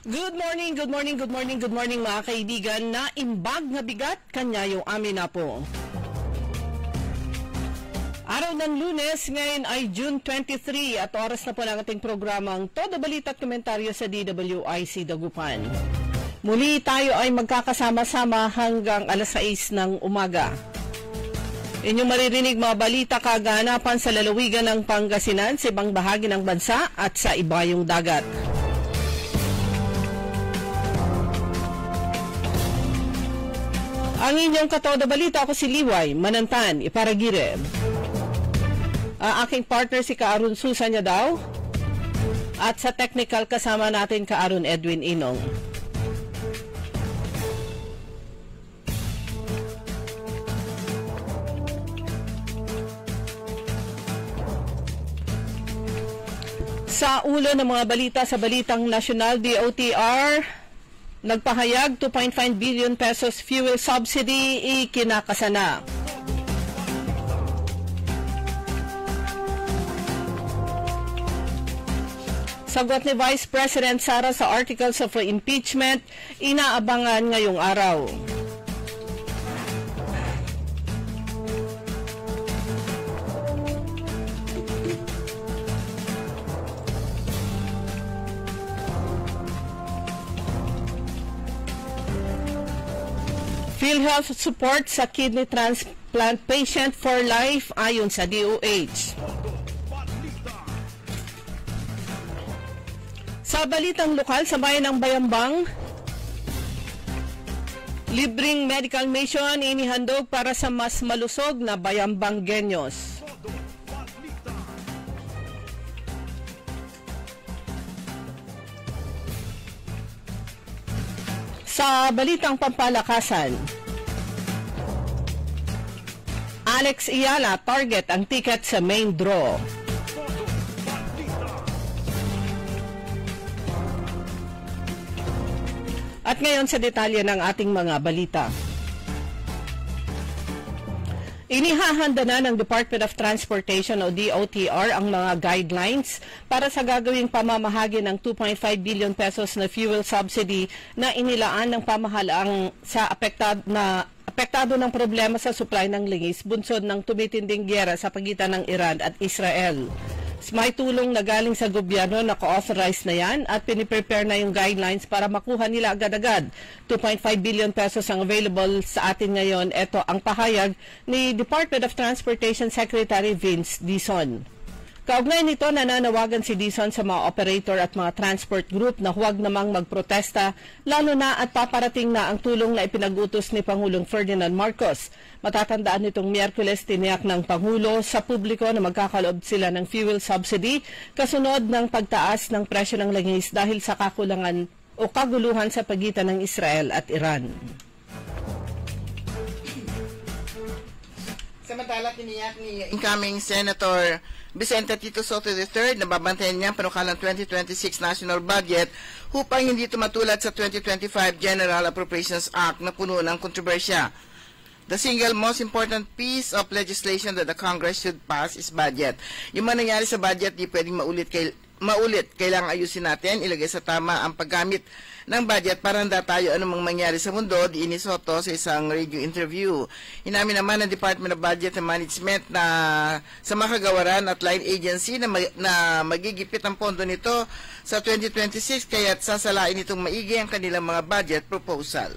Good morning, good morning, good morning, good morning mga kaibigan. Na imbag na bigat, kanya yung amin na po. Araw ng Lunes, ngayon ay June 23 at oras na po ng ating programang Todo Balita at Komentaryo sa DWIC Dagupan. Muli tayo ay magkakasama-sama hanggang alas 6 ng umaga. Inyong maririnig mga balita kaganapan sa lalawigan ng Pangasinan, sa ibang bahagi ng bansa at sa ibayong dagat. Ang inyong katoda balita, ako si Liway Manantan Iparagire. Aking partner si Kaaron Susan niya daw. At sa technical kasama natin Kaaron Edwin Inong. Sa ulo ng mga balita sa Balitang Nasyonal, DOTR nagpahayag 2.5 billion pesos fuel subsidy ikinakasana. Sagot ni Vice President Sara sa articles of impeachment, inaabangan ngayong araw. PhilHealth support sa kidney transplant patient for life ayon sa DOH. Sa balitang lokal sa bayan ng Bayambang, libreng medical mission inihandog para sa mas malusog na Bayambanggenyos. Sa balitang pampalakasan, Alex Iyala target ang ticket sa main draw. At ngayon sa detalye ng ating mga balita. Inihahanda na ng Department of Transportation o DOTR ang mga guidelines para sa gagawing pamamahagi ng 2.5 billion pesos na fuel subsidy na inilaan ng pamahalaan sa apektado ng problema sa supply ng lingis bunsod ng tumitinding giyera sa pagitan ng Iran at Israel. May tulong na galing sa gobyerno na co-authorize na yan at piniprepare na yung guidelines para makuha nila agad-agad. 2.5 billion pesos ang available sa atin ngayon. Ito ang pahayag ni Department of Transportation Secretary Vince Dizon. Kaugnay nito, nananawagan si Dizon sa mga operator at mga transport group na huwag namang magprotesta, lalo na at paparating na ang tulong na ipinag-utos ni Pangulong Ferdinand Marcos. Matatandaan nitong Miyerkules, tiniyak ng Pangulo sa publiko na magkakaloob sila ng fuel subsidy kasunod ng pagtaas ng presyo ng langis dahil sa kakulangan o kaguluhan sa pagitan ng Israel at Iran. Samantala, tiniyak ni incoming Senator Vicente Tito Soto III na babantayan niya ang panukalang 2026 national budget upang hindi tumatulad sa 2025 General Appropriations Act na puno ng kontrobersya. The single most important piece of legislation that the Congress should pass is budget. Yung mga nangyari sa budget, di pwedeng maulit. Kailangan ayusin natin, ilagay sa tama ang paggamit ng budget para handa tayo anumang mangyari sa mundo, diini Soto sa isang radio interview. Inamin naman ng Department of Budget and Management na sa makagawaran at line agency na magigipit ang pondo nito sa 2026 kaya't sasalain itong maigi ang kanilang mga budget proposal.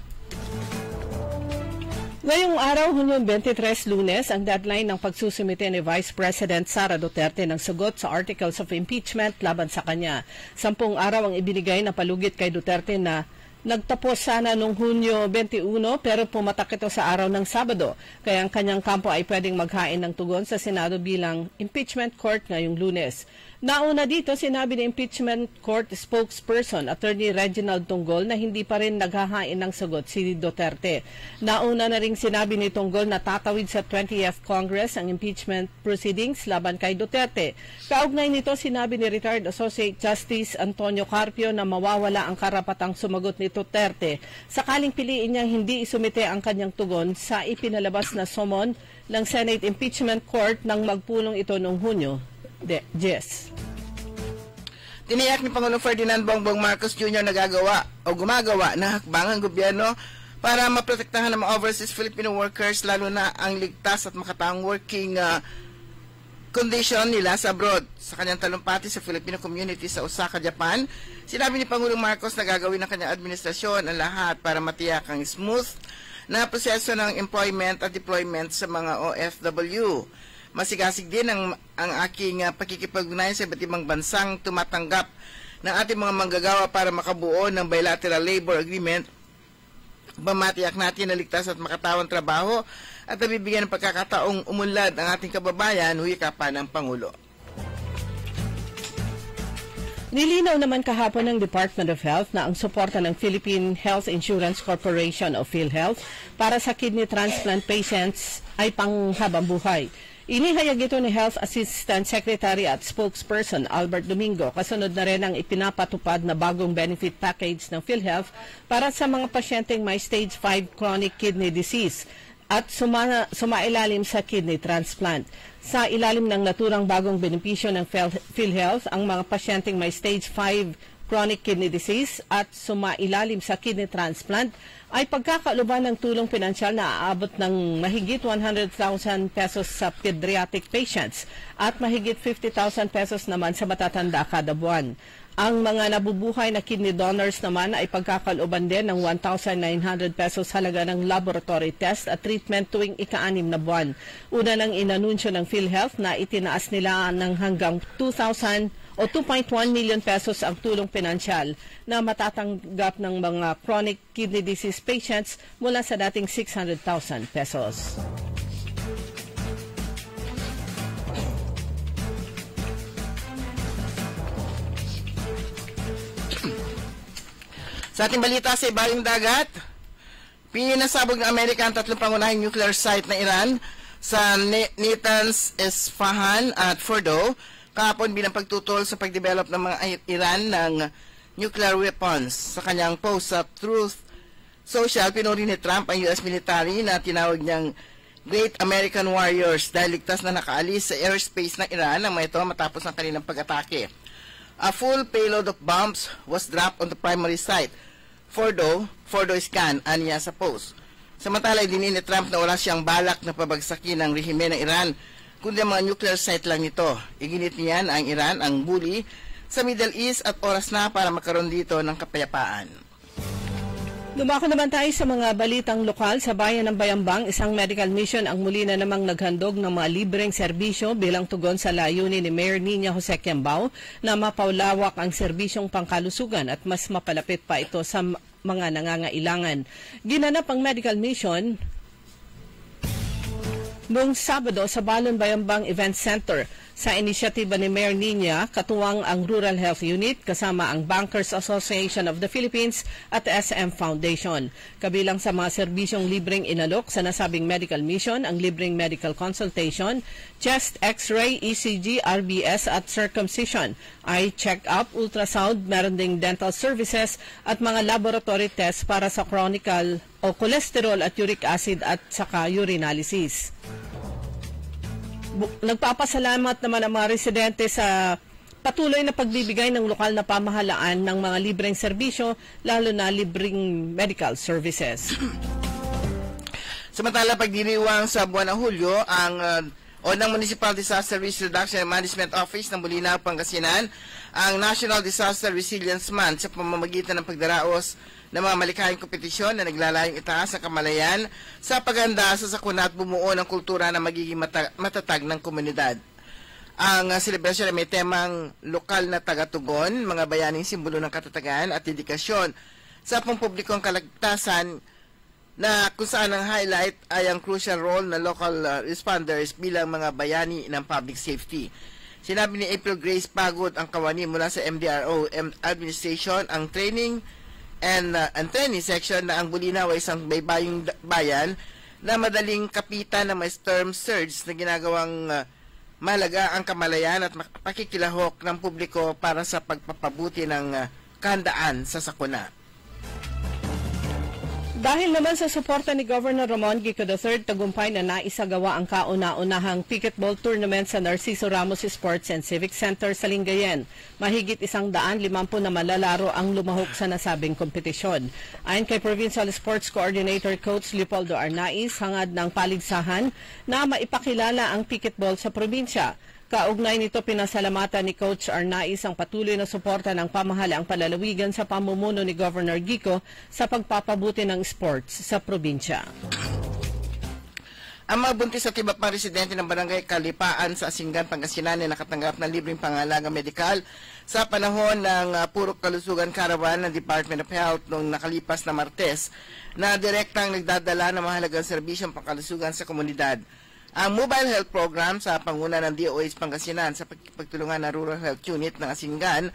Ngayong araw, Hunyo 23 Lunes, ang deadline ng pagsusumite ni Vice President Sara Duterte ng sagot sa articles of impeachment laban sa kanya. 10 araw ang ibinigay na palugit kay Duterte na nagtapos sana noong Hunyo 21 pero pumatak ito sa araw ng Sabado. Kaya ang kanyang kampo ay pwedeng maghain ng tugon sa Senado bilang impeachment court ngayong Lunes. Nauna dito, sinabi ng impeachment court spokesperson, Attorney Reginald Tunggol, na hindi pa rin naghahain ng sagot si Duterte. Nauna na rin sinabi ni Tunggol na tatawid sa 20th Congress ang impeachment proceedings laban kay Duterte. Kaugnay nito, sinabi ni Retired Associate Justice Antonio Carpio na mawawala ang karapatang sumagot ni Duterte sakaling piliin niyang hindi isumite ang kanyang tugon sa ipinalabas na summon ng Senate Impeachment Court nang magpulong ito noong Hunyo. Yes. Tiniyak ni Pangulong Ferdinand Bongbong Marcos Jr. na gumagawa na hakbang ang gobyerno para maprotektahan ng mga overseas Filipino workers, lalo na ang ligtas at makataong working condition nila sa abroad. Sa kanyang talumpati sa Filipino community sa Osaka, Japan, sinabi ni Pangulong Marcos na gagawin ng kanyang administrasyon ang lahat para matiyak ang smooth na proseso ng employment at deployment sa mga OFW. Masigasig din ang aking pakikipag-ugnayan sa iba't ibang bansang tumatanggap ng ating mga manggagawa para makabuo ng bilateral labor agreement. Matiyak natin na ligtas at makatawang trabaho at nabibigyan ng pagkakataong umunlad ang ating kababayan, huwika pa ng Pangulo. Nilinaw naman kahapon ng Department of Health na ang suporta ng Philippine Health Insurance Corporation o PhilHealth para sa kidney transplant patients ay panghabang buhay. Inihayag ito ni Health Assistant Secretary at Spokesperson Albert Domingo, kasunod na rin ang ipinapatupad na bagong benefit package ng PhilHealth para sa mga pasyenteng may stage 5 chronic kidney disease at sumailalim sa kidney transplant. Sa ilalim ng naturang bagong benepisyo ng PhilHealth, ang mga pasyenteng may stage 5 chronic kidney disease at sumailalim sa kidney transplant ay pagkakaluban ng tulong pinansyal na aabot ng mahigit 100,000 pesos sa pediatric patients at mahigit 50,000 pesos naman sa matatanda kada buwan. Ang mga nabubuhay na kidney donors naman ay pagkakaluban din ng 1,900 pesos halaga ng laboratory test at treatment tuwing ika-6 na buwan. Una nang inanunsyo ng PhilHealth na itinaas nila ng hanggang 2,000 o 2.1 million pesos ang tulong pinansyal na matatanggap ng mga chronic kidney disease patients mula sa dating 600,000 pesos. Sa ating balita sa ibaling dagat, pinasabog ng Amerika ang tatlong pangunahing nuclear site na Iran sa Natanz, Isfahan at Fordow kahapon bilang pagtutol sa pagdevelop ng mga Iran ng nuclear weapons. Sa kanyang post sa Truth Social, pinuri ni Trump ang US military na tinawag niyang Great American Warriors dahil ligtas na nakaalis sa airspace ng Iran ang mga ito matapos ang kanilang pag-atake. A full payload of bombs was dropped on the primary site, Fordow Iskan, aniya sa post. Samantala, dinin ni Trump na wala siyang balak na pabagsakin ng rehime ng Iran, kundi ang mga nuclear site lang nito. Iginit niyan ang Iran ang bully sa Middle East at oras na para magkaroon dito ng kapayapaan. Dumako naman tayo sa mga balitang lokal. Sa bayan ng Bayambang, isang medical mission ang muli na namang naghandog ng mga libreng serbisyo bilang tugon sa layunin ni Mayor Nina Jose Quiambao na mapaulawak ang serbisyong pangkalusugan at mas mapalapit pa ito sa mga nangangailangan. Ginanap ang medical mission noong Sabado sa Balon Bayambang Event Center. Sa inisyatiba ni Mayor Nina, katuwang ang Rural Health Unit kasama ang Bankers Association of the Philippines at SM Foundation. Kabilang sa mga serbisyong libreng inalok sa nasabing medical mission, ang libreng medical consultation, chest x-ray, ECG, RBS at circumcision, eye check-up, ultrasound, meron ding dental services at mga laboratory tests para sa chronic o cholesterol at uric acid at saka urinalysis. Nagpapasalamat naman ang mga residente sa patuloy na pagbibigay ng lokal na pamahalaan ng mga libreng serbisyo, lalo na libreng medical services. Samantala, pagdiriwang sa buwan ng Hulyo, ang ng Municipal Disaster Risk Reduction and Management Office ng Bulinaw, Pangasinan, ang National Disaster Resilience Month sa pamamagitan ng pagdaraos ng mga malikhaing kompetisyon na naglalayong itaas ang kamalayan sa paghanda sa sakuna at bumuo ng kultura na magiging matatag ng komunidad. Ang selebrasyon ay may temang lokal na tagatugon, mga bayaning simbolo ng katatagan at dedikasyon sa pampublikong kaligtasan na kung saan ang highlight ay ang crucial role ng local responders bilang mga bayani ng public safety. Sinabi ni April Grace Pagod ang kawani mula sa MDRO Administration ang training and training section na ang Bulinaw ay isang baybayong bayan na madaling kapitan ng may storm surge na ginagawang malaga ang kamalayan at pakikilahok ng publiko para sa pagpapabuti ng kahandaan sa sakuna. Dahil naman sa suporta ni Governor Ramon Gico III, tagumpay na naisagawa ang kauna-unahang pickleball tournament sa Narciso Ramos Sports and Civic Center sa Lingayen. Mahigit 150 na malalaro ang lumahok sa nasabing kompetisyon. Ayon kay Provincial Sports Coordinator Coach Leopoldo Arnaiz, hangad ng paligsahan na maipakilala ang pickleball sa probinsya. Kaugnay nito, pinasalamatan ni Coach Arnaiz ang patuloy na suporta ng pamahalaang palalawigan sa pamumuno ni Governor Gico sa pagpapabuti ng sports sa probinsya. Ang mga buntis at iba pang residente ng Barangay Kalipaan sa Asingan, Pangasinan ay nakatanggap ng libreng pangalaga medikal sa panahon ng Purok Kalusugan Caravan ng Department of Health noong nakalipas na Martes na direktang nagdadala ng mahalagang serbisyong pangkalusugan sa komunidad. Ang mobile health program sa panguna ng DOH Pangasinan sa pagtulungan ng Rural Health Unit ng Asingan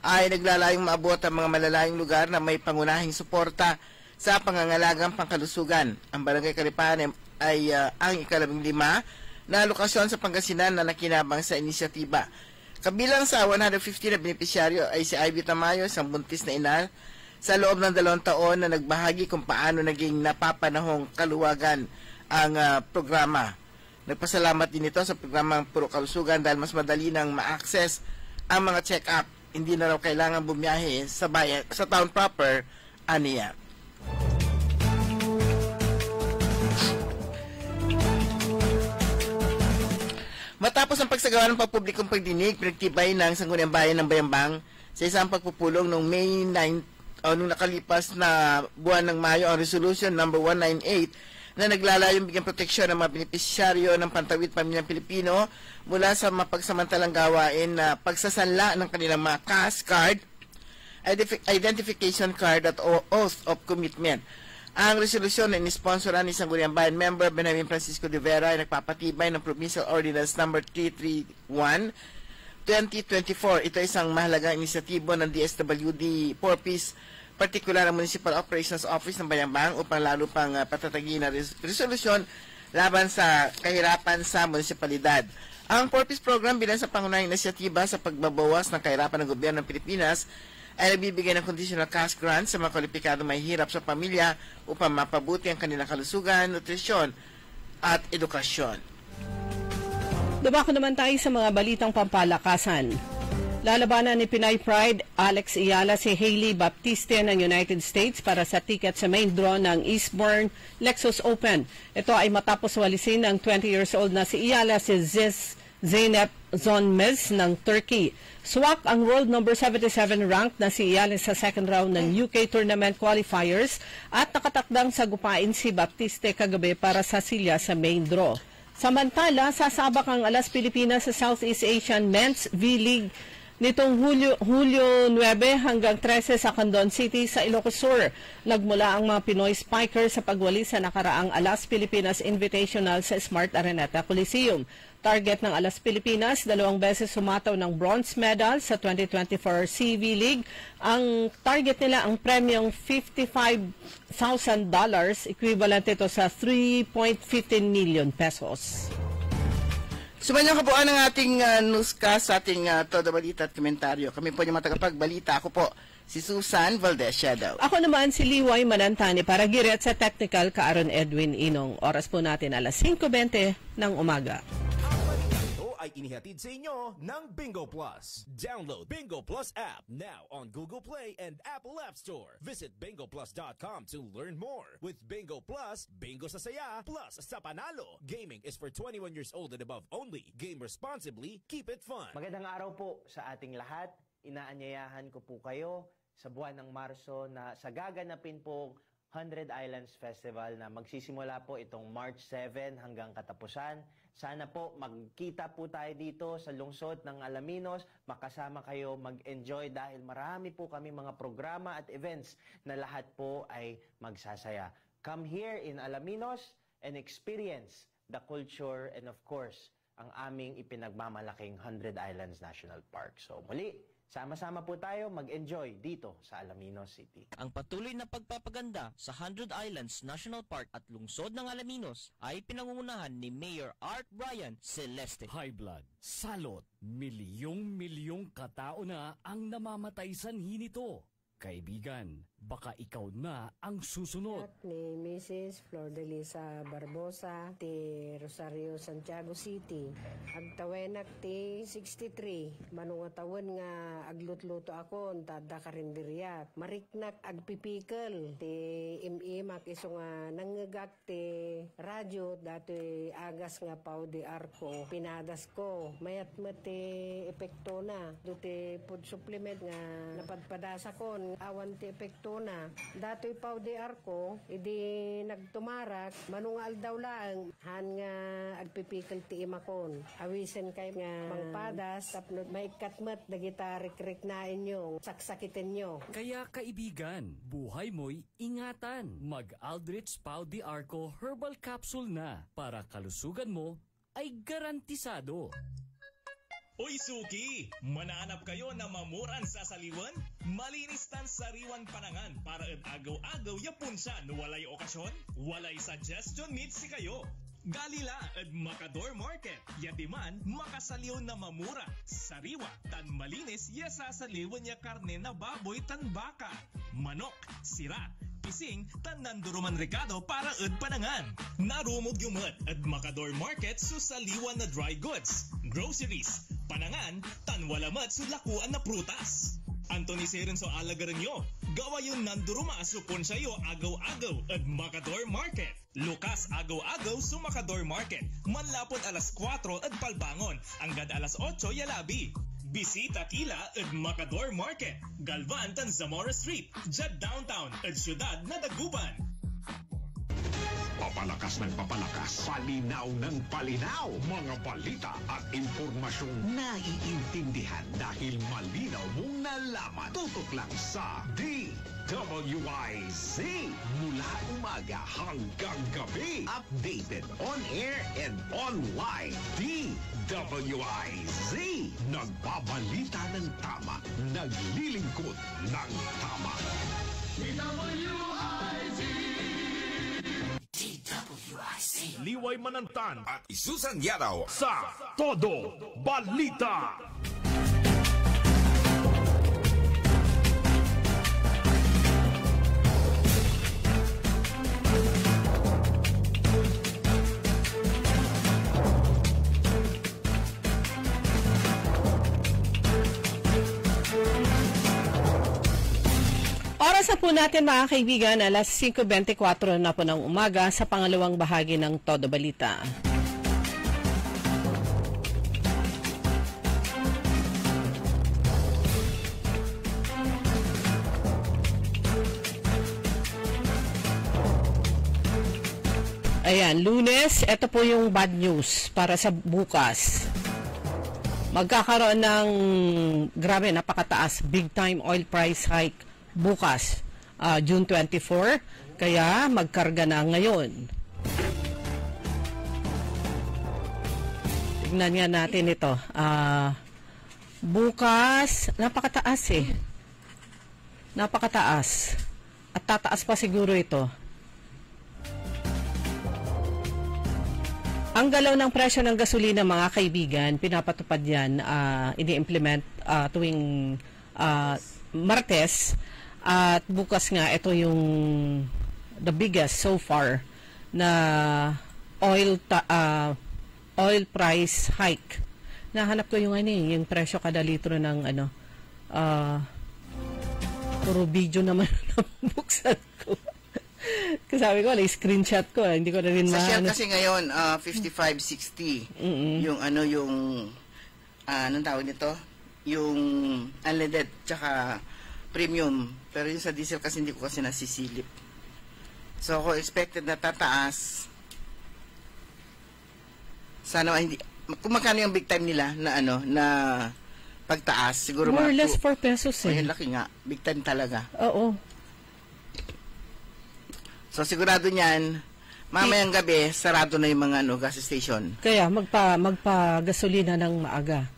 ay naglalayong maabot ang mga malalayong lugar na may pangunahing suporta sa pangangalagang pangkalusugan. Ang Barangay Kalipaan ay ang ika-15 na lokasyon sa Pangasinan na nakinabang sa inisyatiba. Kabilang sa 150 na benepisyaryo ay si Ivy Tamayo, isang buntis na ina sa loob ng 2 taon na nagbahagi kung paano naging napapanahong kaluwagan ang programa. Nagpasalamat din ito sa programang Puro Kalusugan dahil mas madali nang ma-access ang mga check-up. Hindi na raw kailangan bumiyahe sa bayan, sa town proper, aniya. Matapos ang pagsagawa ng pagpublikong pagdinig, pinagtibay ng Sangguniang Bayan ng Bayambang sa isang pagpupulong noong May 9 o noong nakalipas na buwan ng Mayo ang Resolution number 198 na naglalayong bigyan proteksyon ng mga benepisyaryo ng Pantawid Pamilyang Pilipino mula sa mapagsamantalang gawain na pagsasanla ng kanilang mga CAS card, identification card at oath of commitment. Ang resolusyon na inisponsoran ni Sangguniang Bayan member Benjamin Francisco de Vera ay nagpapatibay ng Provincial Ordinance number 331 2024. Ito ay isang mahalagang inisyatibo ng DSWD 4-piece partikular ang Municipal Operations Office ng Bayambang upang lalo pang patatagin na resolusyon laban sa kahirapan sa munisipalidad. Ang 4-piece program bilang sa pangunahing inisyatiba sa pagbabawas ng kahirapan ng gobyerno ng Pilipinas ay nagbibigay ng conditional cash grant sa mga kwalipikadong mahihirap sa pamilya upang mapabuti ang kanilang kalusugan, nutrisyon at edukasyon. Dumako naman tayo sa mga balitang pampalakasan. Lalabanan ni Pinay Pride, Alex Ayala si Hailey Baptiste ng United States para sa ticket sa main draw ng Eastbourne Lexus Open. Ito ay matapos walisin ng 20 years old na si Ayala si Zeynep Zonmez ng Turkey. Swak ang world number 77 ranked na si Ayala sa second round ng UK Tournament Qualifiers at nakatakdang sagupain si Baptiste kagabi para sa silya sa main draw. Samantala, sasabak ang Alas Pilipinas sa Southeast Asian Men's V-League nitong Hulyo 9 hanggang 13 sa Condon City sa Ilocos Sur. Nagmula ang mga Pinoy Spikers sa pagwali sa nakaraang Alas Pilipinas Invitational sa Smart Araneta Coliseum. Target ng Alas Pilipinas, 2 beses sumataw ng bronze medal sa 2024 CV League. Ang target nila ang premyong $55,000, equivalent ito sa 3.15 million pesos. Sumanyang kabuuan ng ating newscast sa ating Todo Balita at Komentaryo. Kami po yung matagapagbalita. Ako po si Susan Valdez Shadow. Ako naman si Liway Manantani para giret sa technical Kaaron Edwin Inong. Oras po natin alas 5:20 ng umaga. Ay inihatid sa inyo ng Bingo Plus. Download Bingo Plus app now on Google Play and Apple App Store. Visit bingoplus.com to learn more. With Bingo Plus, bingo sa saya, plus sa panalo. Gaming is for 21 years old and above only. Game responsibly, keep it fun. Magandang araw po sa ating lahat. Inaanyayahan ko po kayo sa buwan ng Marso na sa gaganapin pong 100 Islands Festival na magsisimula po itong March 7 hanggang katapusan. Sana po magkita po tayo dito sa lungsod ng Alaminos, makasama kayo mag-enjoy dahil marami po kami mga programa at events na lahat po ay magsasaya. Come here in Alaminos and experience the culture and of course, ang aming ipinagmamalaking 100 Islands National Park. So muli, sama-sama po tayo mag-enjoy dito sa Alaminos City. Ang patuloy na pagpapaganda sa 100 Islands National Park at lungsod ng Alaminos ay pinangungunahan ni Mayor Art Brian Celeste. High blood, salot, milyong-milyong katao na ang namamatay sanhi nito. Kaibigan, baka ikaw na ang susunod. At ni Mrs. Flordelisa Barbosa ti Rosario, Santiago City. Agtawenak ti 63. Manungatawan nga aglutluto ako tada karinderiyak. Mariknak agpipikal ti imimak iso nga nanggagak ti radyo dati agas nga pao di arko. Pinadas ko. Mayat ti epekto na. Duti food supplement nga napadpadasa ko. Awan ti epekto na. Dato'y pao di arko, idi nagtumarak, manungal daw lang, han nga agpipikal ti imakon. Awisen kay nga mangpadas, tapno may katmat, dagita rik-rik na inyo, saksakitin nyo. Kaya kaibigan, buhay mo'y ingatan. Mag-Aldrich Pau di Arco Herbal Capsule na para kalusugan mo ay garantisado. Uy Suki! Manaanap kayo na mamuran sa saliwan? Malinis tan sariwan panangan para agaw-agaw yapon siya no walay okasyon? Walay suggestion meet si kayo. Galila at Macador Market. Yatiman, makasaliw na mamura. Sariwa, tan malinis, yasasaliwan niya karne na baboy tan baka. Manok, sira, pising, tan nanduruman rekado para panangan. Narumog yung at Macador Market susaliwan na dry goods, groceries, panangan, tan walamat sulakuan na prutas. Anthony Seren so alagaran nyo. Gawa yung nanduruma supon sa'yo agaw-agaw at Macador Market. Lukas agaw-agaw sa Macador Market. Manlapon alas 4 at palbangon. Anggad alas 8 yalabi. Bisita kila at Macador Market. Galvan tan Zamora Street. Jad downtown at syudad na Dagupan. Papalakas ng papalakas, palinaw ng palinaw. Mga balita at impormasyong naiintindihan dahil malinaw mong nalaman. Tutok lang sa DWIZ. Mula umaga hanggang gabi. Updated on air and online. DWIZ. Nagbabalita ng tama. Naglilingkod ng tama. DWIZ. Liway Manantan At Isusan Yadaw sa Todo Balita. Oras na po natin mga kaibigan, alas 5:24 na po ng umaga sa pangalawang bahagi ng Todo Balita. Ayan, Lunes, ito po yung bad news para sa bukas. Magkakaroon ng grabe, napakataas, big time oil price hike bukas, June 24, kaya magkarga na ngayon. Tignan nga natin ito. Bukas, napakataas eh. Napakataas. At tataas pa siguro ito. Ang galaw ng presyo ng gasolina, mga kaibigan, pinapatupad yan, ini-implement tuwing Martes. At bukas nga, ito yung the biggest so far na oil price hike. Nahanap ko yung yung presyo kada litro ng puro video naman nabuksan ko. Kasi sabi ko, screenshot ko, hindi ko na rin sa Shell kasi ngayon 55.60 yung anong tawag nito, yung unleaded tsaka premium. Pero yung sa diesel kasi hindi ko kasi nasisilip. So, ako expected na tataas. Sana hindi, kung magkano yung big time nila na na pagtaas, siguro more or less 4 pesos eh. Ayun, laki nga. Big time talaga. Oo. So, sigurado niyan, mamayang gabi, sarado na yung mga gas station. Kaya, magpa-gasolina ng maaga.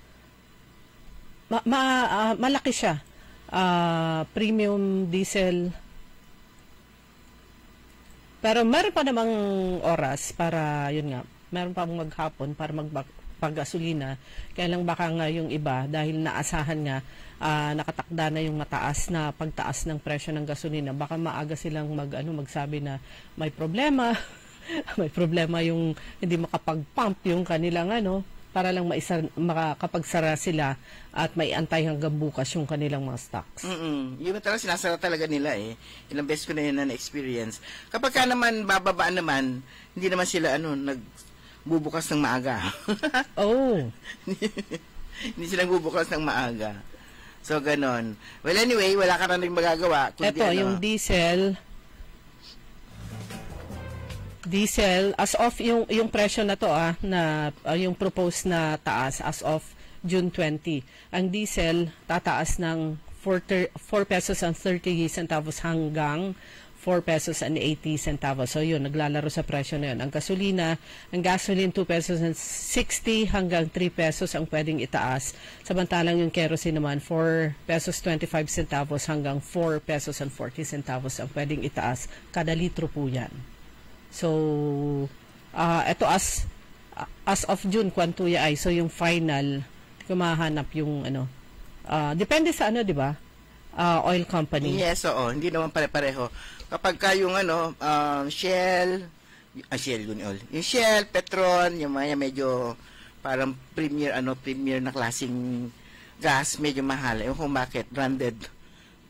Malaki siya. Premium diesel. Pero meron pa namang oras para, yun nga, meron pa maghapon para magpagasolina. Kaya lang baka nga yung iba, dahil naasahan nga nakatakda na yung mataas na pagtaas ng presyo ng gasolina, baka maaga silang magsabi na may problema, may problema yung hindi makapag-pump yung kanilang para lang makapagsara sila at may antay hanggang bukas yung kanilang mga stocks. Yung talaga sinasara talaga nila Ilang beses ko na yun na experience. Kapag ka naman bababa naman, hindi naman sila nagbubukas ng maaga. Hindi sila nagbubukas ng maaga. So ganon. Well anyway, wala ka na rin magagawa. Ito, yung diesel as of yung presyo na to na yung proposed na taas as of June 20. Ang diesel tataas ng 4 pesos and 30 centavos hanggang 4 pesos and 80 centavos. So yun, naglalaro sa presyo na yun. Ang gasoline 2 pesos and 60 hanggang 3 pesos ang pwedeng itaas. Samantalang yung kerosene naman 4 pesos 25 centavos hanggang 4 pesos and 40 centavos ang pwedeng itaas. Kada litro po yan. So, ito as of June, kwantuya ay, so yung final, kumahanap yung depende sa di ba? Oil company. Yes, oo. Hindi naman pare-pareho. Kapag ka yung Shell, yung Shell, Petron, yung medyo parang premier na klaseng gas, medyo mahal. Yung kung bakit, branded.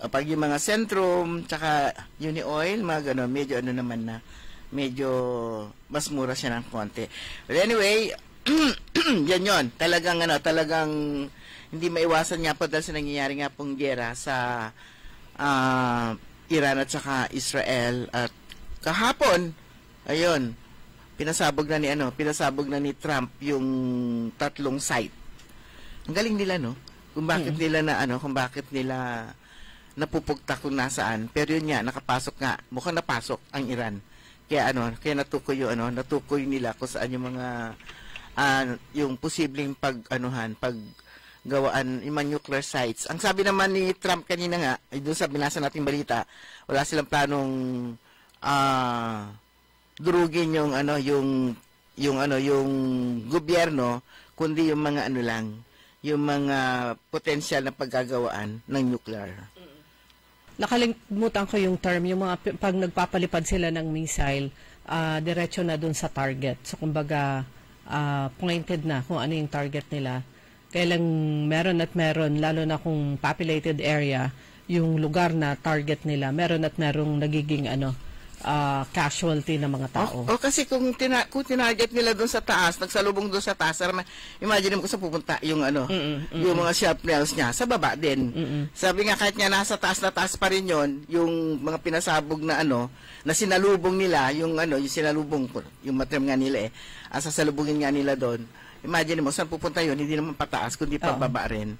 Pag yung mga Centrum, tsaka Unioil, mga gano'n, medyo naman na, medyo mas mura siya ng konti. But anyway, yan yun. Talagang hindi maiwasan nga po dahil sa nangyayari nga pong giyera sa Iran at saka Israel. At kahapon, ayun, pinasabog na ni Trump yung 3 site. Ang galing nila, no? Kung bakit nila napupugta kung nasaan. Pero yun nga, mukhang napasok ang Iran. Kaya natukoy nila kung saan yung mga yung posibleng paggawaan yung mga nuclear sites. Ang sabi naman ni Trump kanina nga, doon sa binasa nating balita, wala silang planong durugin yung gobyerno, kundi yung mga yung mga potensyal na paggagawaan ng nuclear. Nakalimutan ko yung term, yung mga pag nagpapalipad sila ng missile, diretso na dun sa target. So kumbaga pointed na kung ano yung target nila. Kailang meron, lalo na kung populated area, yung lugar na target nila, meron nagiging casualty ng mga tao. Kasi kung tinarget nila doon sa taas, nagsalubong doon sa taas, imagine mo kung saan pupunta yung yung mga sharp nails niya, sa baba din. Sabi nga, kahit nga nasa taas na taas pa rin yun, yung mga pinasabog na na sinalubong nila, yung sinalubong, yung materm nga nila sasalubungin nga nila doon. Imagine mo, saan pupunta yun, hindi naman pataas, kundi pababa rin.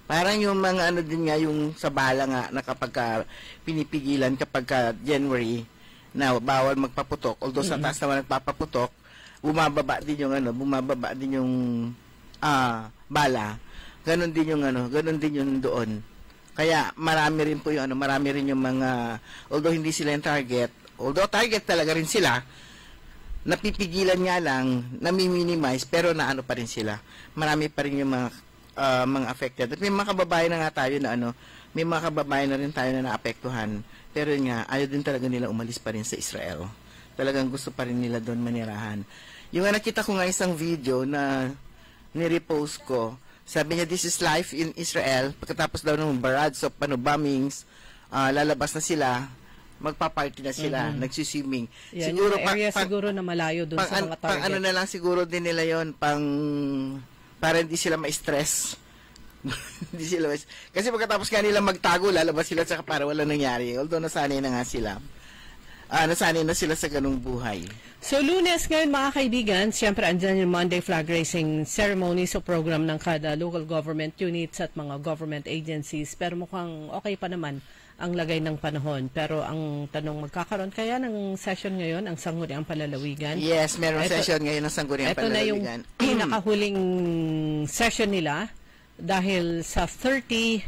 Parang yung mga din nga, yung sa bala nga, na kapag pinipigilan kapag January, na bawal magpaputok, although sa taas naman nagpapaputok, bumababa din yung bala. Ganon din yung doon. Kaya marami rin yung mga, although hindi sila yung target, although target talaga rin sila, napipigilan nga lang, nami-minimize, pero pa rin sila. Marami pa rin yung mga affected. At may mga kababayan na nga tayo na may mga kababayan na rin tayo na naapektuhan. Pero nga, ayaw din talaga nila umalis pa rin sa Israel. Talagang gusto pa rin nila doon manirahan. Yung nakita ko nga isang video na nirepost ko, sabi niya, this is life in Israel. Pagkatapos daw ng barrage of bombings, lalabas na sila, magpa-party na sila, nagsiswimming. Yan, siguro, yung area siguro na malayo doon sa mga target. Na lang siguro din nila yon para hindi sila ma-stress. Kasi pagkatapos nga nila magtago, lalabas sila sa para wala nangyari. Although nasanay na nga sila. Nasanay na sila sa ganung buhay. So Lunes ngayon mga kaibigan, siyempre andyan yung Monday flag raising ceremony so program ng kada local government units at mga government agencies. Pero mukhang okay pa naman ang lagay ng panahon. Pero ang tanong, magkakaroon kaya ng session ngayon, ang Sangguniang Palalawigan? Yes, meron session ngayon ng Sangguniang Palalawigan. Ito na yung pinakahuling session nila. Dahil sa 30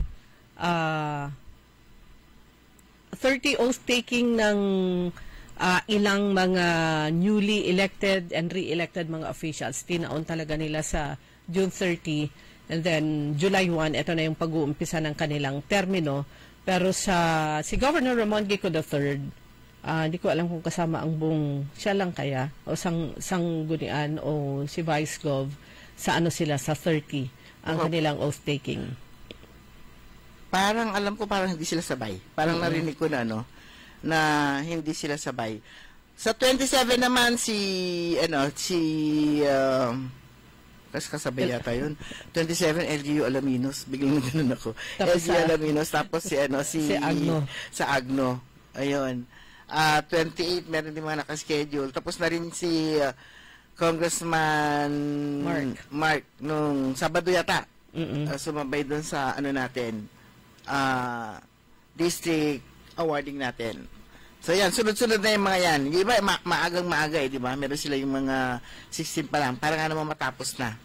oath-taking ng ilang mga newly elected and re-elected mga officials, tinaon talaga nila sa June 30 And then July 1, ito na yung pag-uumpisa ng kanilang termino. Pero si Governor Ramon Gico III, hindi ko alam kung kasama ang buong, siya lang kaya, o sanggunian o si Vice Gov, sa sila, sa 30, ang kanilang oath-taking. Parang alam ko parang hindi sila sabay. Parang narinig ko na, na hindi sila sabay. Sa 27 naman kasi kasabay yata yun. 27, LGU Alaminos. Biglang ganun ako. LGU Alaminos, tapos si Agno. Sa Agno. Ayun. 28, meron din mga nakaschedule. Tapos na rin si Congressman Mark nung Sabado yata. Sumabay dun sa natin, district awarding natin. So yan, sunod-sunod na yung mga yan. Di ba, maagang-maaga di ba? Meron sila yung mga 16 pa lang. Para nga naman matapos na.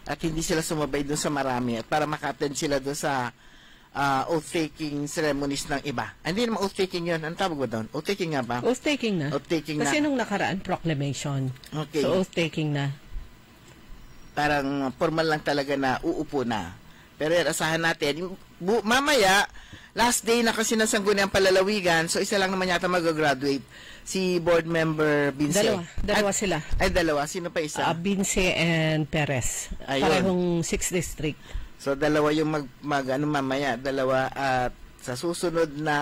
At hindi sila sumabay doon sa marami. At para maka-attend sila doon sa oath-taking ceremonies ng iba. Hindi naman oath-taking yun. Ano tawag ba doon? Oath-taking nga ba? Oath-taking na. Oath-taking Kasi na. nung nakaraan, proclamation. Okay. So, oath-taking na. Parang formal lang talaga na uupo na. Pero yan, asahan natin. Mamaya, last day na kasi ng sangguniang palalawigan, so isa lang naman yata mag-graduate. Si board member Bince. Dalawa sila. Ay, dalawa. Sino pa isa? Bince and Perez. Ayun. Parehong 6th district. So, dalawa yung mamaya. Dalawa at sa susunod na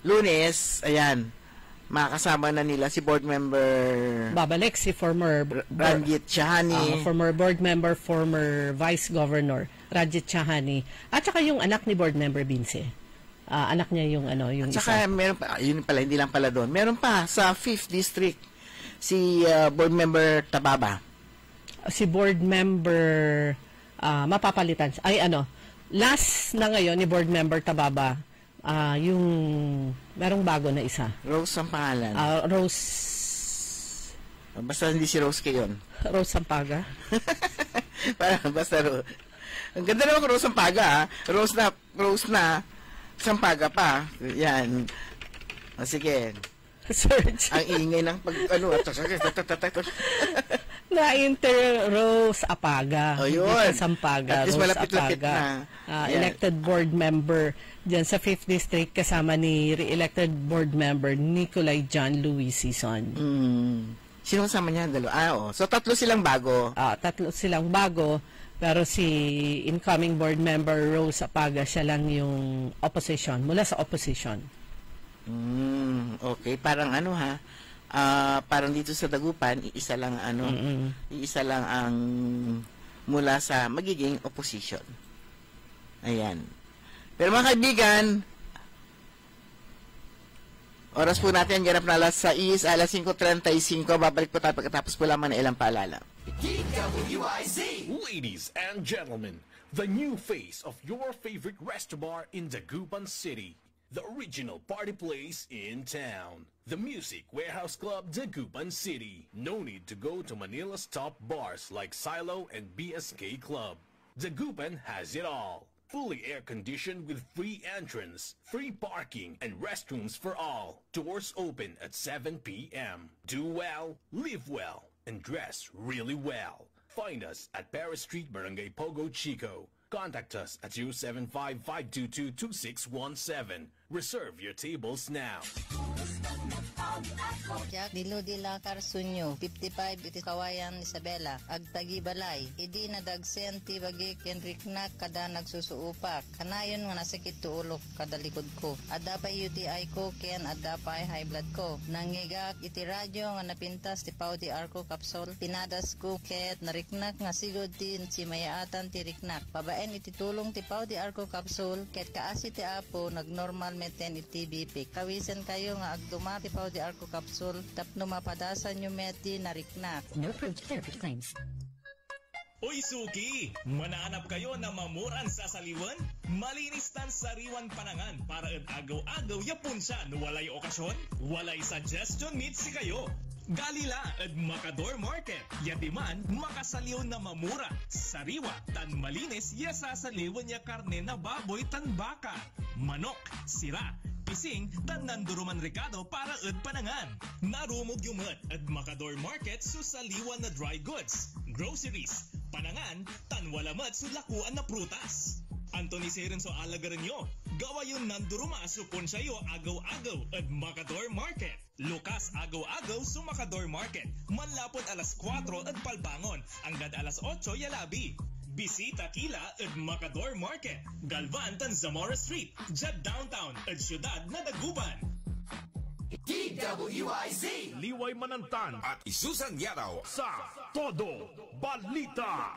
Lunes, ayan, makakasama na nila si board member babalik si former Ranjit Chahani, former board member, former vice governor Ranjit Chahani, at saka yung anak ni board member Bince. Anak niya yung yung at saka isa. Meron pa, yun pala, hindi lang pala doon. Meron pa sa 5th district si board member Tababa. Si board member mapapalitan. Last na ngayon ni board member Tababa, yung merong bago na isa. Rose ang pangalan. Rose. Basta hindi si Rose kayon. Rose Sampaga. Basta Rose. Ang ganda naman Rose Sampaga, Rose na Sampaga pa. Yan. Sige. Search. Ang ingay ng Na-inter Rose Apaga. Yun. Sampaga. At least Rose malapit-lapit Apaga. na. Elected board member dyan sa 5th district kasama ni re-elected board member Nicolay John Louis Sison. Sino kasama niya? Dalawa. So, tatlo silang bago. Tatlo silang bago. Pero si incoming board member Rose Apaga, siya lang yung opposition. Mula sa opposition. Okay. Parang parang dito sa Dagupan, iisa lang ang mula sa magiging opposition. Ayan. Pero mga kaibigan, oras po natin, ganap na alas 6, alas 5:35. Babalik po tayo pagkatapos po lamang na ilang paalala. Ladies and gentlemen, the new face of your favorite resto bar in Dagupan City. The original party place in town. The Music Warehouse Club, Dagupan City. No need to go to Manila's top bars like Silo and BSK Club. Dagupan has it all. Fully air-conditioned with free entrance, free parking, and restrooms for all. Doors open at 7 p.m. Do well, live well, and dress really well. Find us at Paris Street, Barangay Pogo, Chico. Contact us at 075-522-2617. Reserve your tables now. Jack Diludila Carsunyo, 55 iti Kawayan Isabela, Agtagi Balay, idi nadagsen ti bagik Enriknak kada nagsusuupak, kanayon nga nasakit tuulok kada likod ko, adapay UTI ko ken adapay high blood ko, nangigak iti radyo nga napintas ti Pau di Arco Capsule, pinadas ko ket nariknak nga sigod tin si mayaatan ti riknak, pabaen iti tulong ti Pau di Arco Capsule, ket kaasi ti apo nagnormal meten iti BP, kawisan kayo nga agduma ti Pau di Arco Capsule, tapno mapadasan nyo meti nariknak. No approved therapy claims. Uy Suki! Manaanap kayo na mamuran sa saliwan? Malinis tan sariwan panangan para agaw-agaw yapon siya no walay okasyon? Walay suggestion meet si kayo. Galila at Macador Market. Yatiman, makasaliw na mamura. Sariwa, tan malinis, yasasaliwan niya karne na baboy tan baka. Manok, sira, pising, tan nanduruman Ricardo para at panangan. Narumog yumat at Macador Market susaliwan na dry goods, groceries, Panangan, tanwalamat sulakuan na prutas. Anthony Serenso Alagaranyo, gawa yun nanduruma supon sayo agaw-agaw at Macador Market. Lukas agaw-agaw sa Macador Market. Manlapot alas 4 at palbangon, hanggang alas 8 yalabi. Bisita kila at Macador Market. Galvan tan Zamora Street, Jad Downtown at Syudad na Dagupan. DWIZ Liway Manantan at Isusan Yaraw sa Todo Balita.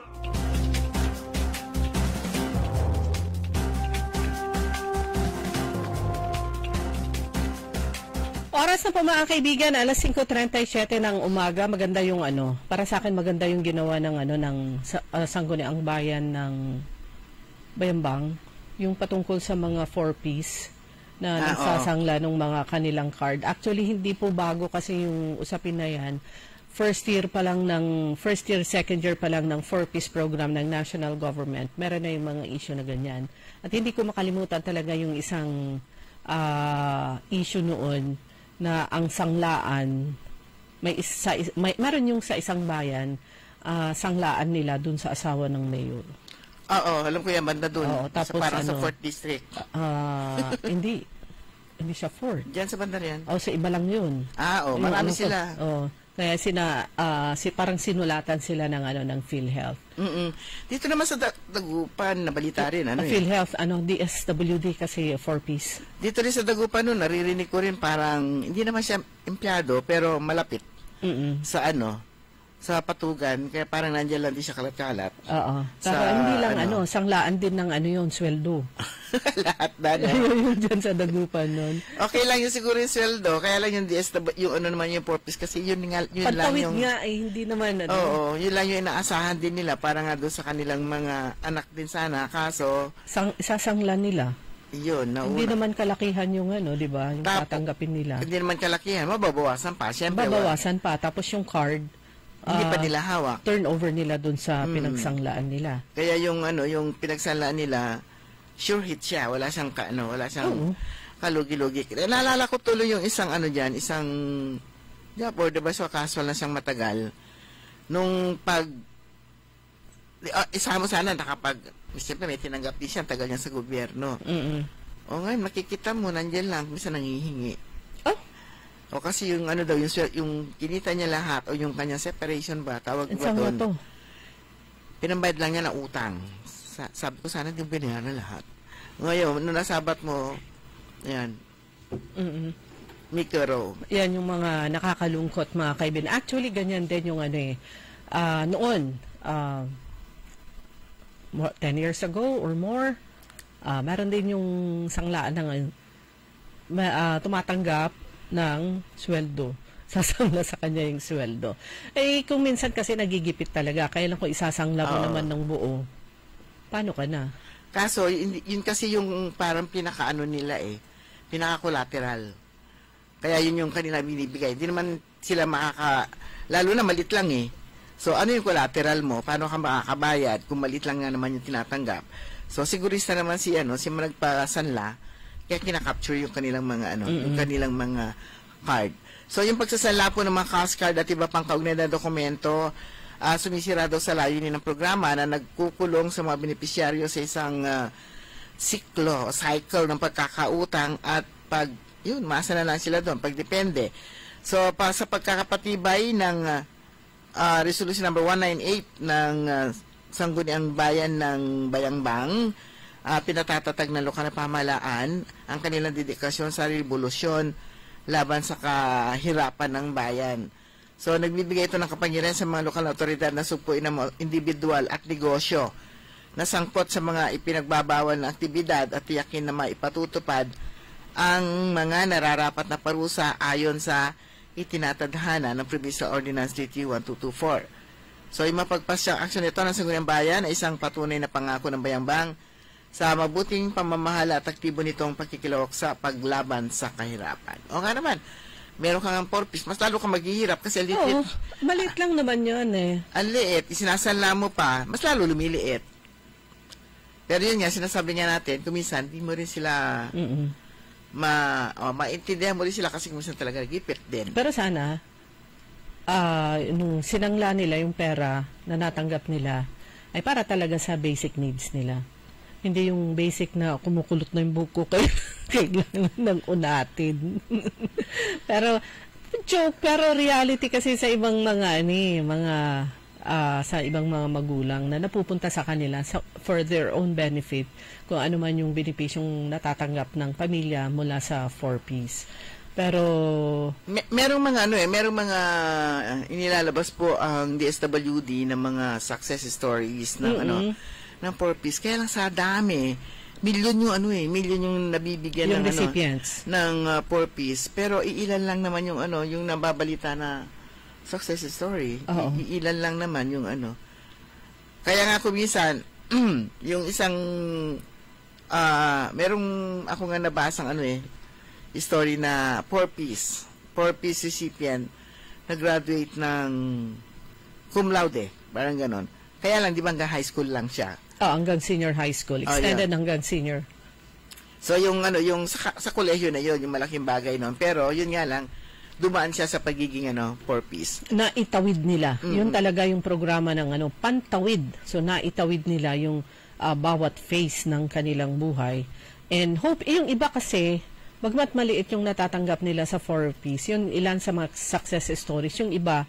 Oras na po mga kaibigan, alas 5:37 ng umaga. Maganda yung para sa akin maganda yung ginawa ng Sangguniang Bayan ng Bayambang, yung patungkol sa mga 4-piece na nagsasangla ng mga kanilang card. Actually, hindi po bago kasi yung usapin na yan. First year, second year pa lang ng 4-piece program ng national government. Meron na yung mga issue na ganyan. At hindi ko makalimutan talaga yung isang issue noon na ang sanglaan, meron yung sa isang bayan, sanglaan nila dun sa asawa ng mayor. Oo, alam ko yan, banda dun. Oo, tapos parang sa 4th District. Hindi siya 4th. Diyan sa banda yan? Sa iba lang yun. Marami sila. Kaya parang sinulatan sila ng PhilHealth. Dito naman sa Dagupan, nabalita rin. PhilHealth, DSWD kasi 4-piece. Dito rin sa Dagupan, naririnig ko rin parang, hindi naman siya empleyado, pero malapit sa patugan, kaya parang nandiyan lang di siya kalat-kalat. Oo. Pero hindi lang sanglaan din ng yun, sweldo. Lahat na. Yun dyan sa Dagupan nun. Okay lang yun siguro yung sweldo, kaya lang yung yung naman yung purpose, kasi yun lang yung... nga, hindi naman. Oo, yun lang yung inaasahan din nila, para nga doon sa kanilang mga anak din sana, kaso... Isasanglan nila. Yun, nauna. Hindi naman kalakihan yung di ba? Yung tatanggapin nila. Hindi naman kalakihan, mababawasan pa. Siyempre, babawasan pa, tapos yung card, hindi pa nila hawak. Turnover nila dun sa pinagsanglaan nila. Kaya yung yung pinagsanglaan nila, sure hit siya. Wala siyang kalugi-lugi. Naalala ko tuloy yung isang isang job order ba so casual na siyang matagal. Nung isa mo sana siyempre may tinanggap din siya, tagal niya sa gobyerno. O ngayon, makikita mo, nandiyan lang, minsan nangihingi. O kasi yung yung kinita niya lahat o yung kanyang separation ba, tawag ba doon? Pinambayad lang niya na utang. Sabi ko sana yung binayaran na lahat. Ngayon, nung nasabat mo, ayan, mikro. Yan yung mga nakakalungkot mga kaibigan. Actually, ganyan din yung noon, 10 years ago or more, meron din yung sanglaan ng tumatanggap ng sweldo. Sasangla sa kanya yung sweldo. Kung minsan kasi nagigipit talaga, kaya lang kung isasangla mo naman ng buo, paano ka na? Kaso, yun kasi yung parang pinaka nila pinaka-collateral. Kaya yun yung kanila binibigay. Hindi naman sila lalo na malit lang So, ano yung collateral mo? Paano ka makakabayad kung malit lang nga naman yung tinatanggap? So, sigurista naman si nagpasanla, kaya kinakapture yung kanilang mga yung kanilang mga card. So yung pagsasala po ng mga cash card at iba pang kaugnay na dokumento, sumisira daw sa layunin ng programa na nagkukulong sa mga benepisyaryo sa isang cycle ng pagkakautang at maasa na lang sila doon, pagdepende. So sa pagkakapatibay ng Resolution number 198 ng Sangguniang Bayan ng Bayambang, pinatatatag ng lokal na pamahalaan ang kanilang dedikasyon sa revolusyon laban sa kahirapan ng bayan. So, nagbibigay ito ng kapangyarihan sa mga lokal na otoridad na supuin ng individual at negosyo na sangkot sa mga ipinagbabawal na aktibidad at tiyakin na maipatutupad ang mga nararapat na parusa ayon sa itinatadhana ng Provincial Ordinance DT 1224. So, yung mapagpasyang aksyon ito ng Sangguniang Bayan ay isang patunay na pangako ng Bayambang sa mabuting pamamahala at aktibo nitong pagkikilawak sa paglaban sa kahirapan. O nga naman, meron kang 4-piece, mas lalo kang maghihirap kasi liit. Maliit lang naman yun Ang liit, isinasanla mo pa, mas lalo lumiliit. Pero yun nga, sinasabi nga natin, kuminsan, di mo rin sila maintindihan mo rin sila kasi kuminsan talaga nagipit din. Pero sana, nung sinangla nila yung pera na natanggap nila, ay para talaga sa basic needs nila. Hindi yung basic na kumukulot na yung buko kailangan ng unatin. Pero joke, pero reality kasi sa ibang mga sa ibang mga magulang na napupunta sa kanila for their own benefit kung ano man yung benepisyong natatanggap ng pamilya mula sa 4Ps. Pero merong mga inilalabas po ang DSWD ng mga success stories ng ng 4Ps. Kaya lang sa dami, milyon yung nabibigyan yung ng recipients ng 4Ps. Pero iilan lang naman yung yung nababalita na success story. Iilan lang naman yung Kaya nga kuminsan yung isang merong ako nga nabasang story na 4Ps recipient na graduate ng cum laude, parang ganon. Kaya lang, di ba hanggang high school lang siya? Hanggang senior high school. Extended hanggang senior. So, yung sa kolehiyo na yun, yung malaking bagay nun. Pero, yun nga lang, dumaan siya sa pagiging 4Ps. Naitawid nila. Yun talaga yung programa ng pantawid. So, naitawid nila yung bawat phase ng kanilang buhay. And yung iba kasi, bagmat maliit yung natatanggap nila sa 4Ps, yun ilan sa mga success stories. Yung iba,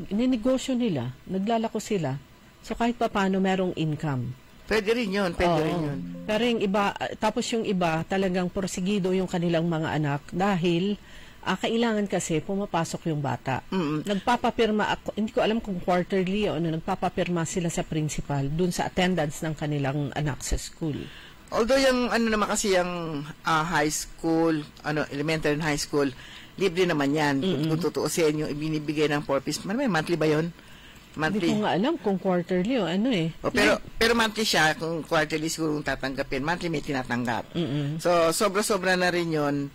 ninegosyo nila, naglalako sila. So kahit pa paano merong income. Pwede rin yun. Pero yung iba, tapos yung iba talagang porsigido yung kanilang mga anak dahil kailangan kasi pumapasok yung bata. Nagpapapirma ako, hindi ko alam kung quarterly o nagpapapirma sila sa principal dun sa attendance ng kanilang anak sa school. Although yung naman kasi yung high school, elementary and high school, libre naman yan. Kung tutuusin yung ibinibigay ng 4Ps. May monthly ba yun? Monthly. Hindi ko nga alam kung quarterly o pero monthly siya, kung quarterly siguro tatanggapin. Monthly may tinatanggap. So, sobra-sobra na rin yun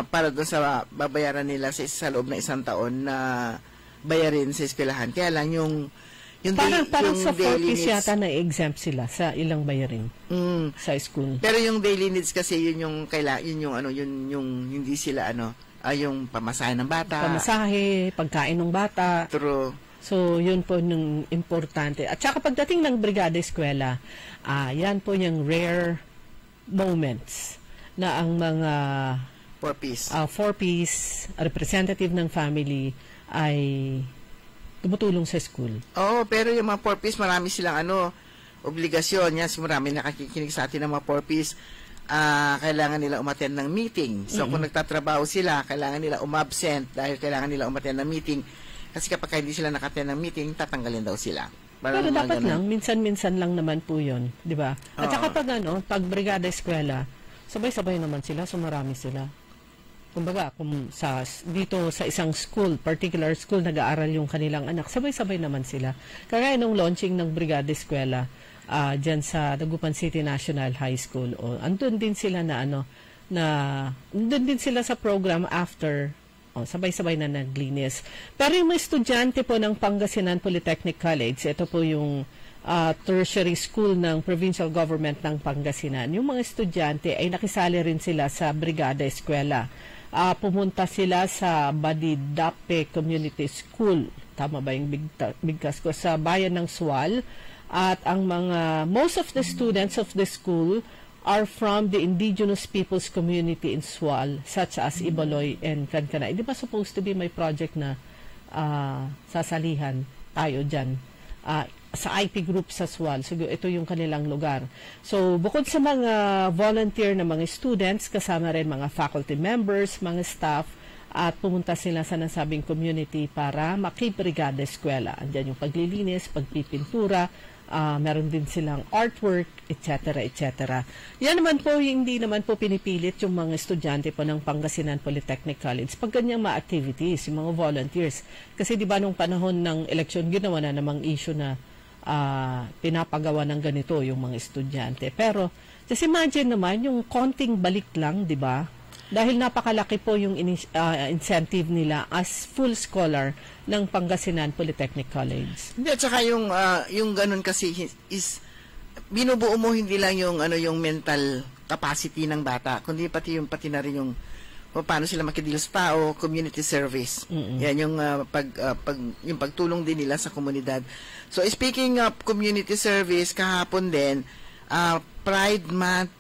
para doon sa babayaran nila sa loob ng isang taon na bayarin sa eskwelahan. Kaya lang yung parang sa 4Ps yata na-exempt sila sa ilang bayarin sa school. Pero yung daily needs kasi yun yung hindi sila yung pamasahe ng bata. Pamasahe, pagkain ng bata. True. So, yun po nung importante. At saka pagdating ng brigada eskwela, yan po yung rare moments na ang mga 4Ps, representative ng family ay tumutulong sa school. Pero yung mga 4Ps, marami silang obligasyon. Yan, marami nakikinig sa atin ng mga 4Ps. Kailangan nila umattend ng meeting. So, kung nagtatrabaho sila, kailangan nila umabsent dahil kailangan nila umattend ng meeting. Kasi kapag hindi sila nakattend ng meeting, tatanggalin daw sila. Pero dapat lang, minsan-minsan lang naman po yun. Di ba? At saka pag brigada eskwela, sabay-sabay naman sila, so marami sila. Kumbaga, dito sa isang school, particular school, nag-aaral yung kanilang anak, sabay-sabay naman sila. Kagaya nung launching ng brigada eskwela, dyan sa Dagupan City National High School, andun din sila andun din sila sa program after, sabay-sabay na naglinis. Pero yung mga estudyante po ng Pangasinan Polytechnic College, ito po yung tertiary school ng provincial government ng Pangasinan. Yung mga estudyante ay nakisali rin sila sa brigada eskwela. Pumunta sila sa Badidape Community School. Tama ba yung bigkas ko? Sa bayan ng Sual. At ang most of the students of the school are from the indigenous people's community in Sual, such as Ibaloy and Kankanay. Di ba supposed to be may project na sasalihan tayo dyan sa IP group sa Sual? So, ito yung kanilang lugar. So, bukod sa mga volunteer na mga students, kasama rin mga faculty members, mga staff, at pumunta sila sa nasabing community para makibrigada eskwela. Andiyan yung paglilinis, pagpipintura, meron din silang artwork, etc., etc. Yan naman po, hindi naman po pinipilit yung mga estudyante po ng Pangasinan Polytechnic College pag ganyang mga activities, yung mga volunteers. Kasi di ba nung panahon ng eleksyon, ginawa na namang issue na pinapagawa ng ganito yung mga estudyante. Pero, just imagine naman, yung konting balik lang, di ba? Dahil napakalaki po yung incentive nila as full scholar ng Pangasinan Polytechnic College. Hindi, at saka yung ganun kasi is binubuo mo hindi lang yung mental capacity ng bata, kundi pati na rin yung o paano sila makideal sa tao, community service. Yan yung yung pagtulong din nila sa komunidad. So speaking of community service, kahapon din Pride Month,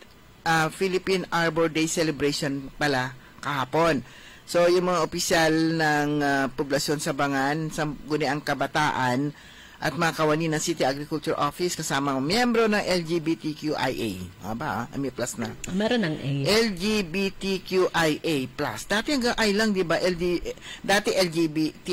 Philippine Arbor Day celebration pala kahapon. So yung mga opisyal ng poblasyon sa Bangan, sa Guniang Kabataan at mga kawani ng City Agriculture Office kasama ang miyembro ng LGBTQIA. May plus na. Meron ng A. LGBTQIA plus. Dati hanggang I lang, di ba? Dati LGBT.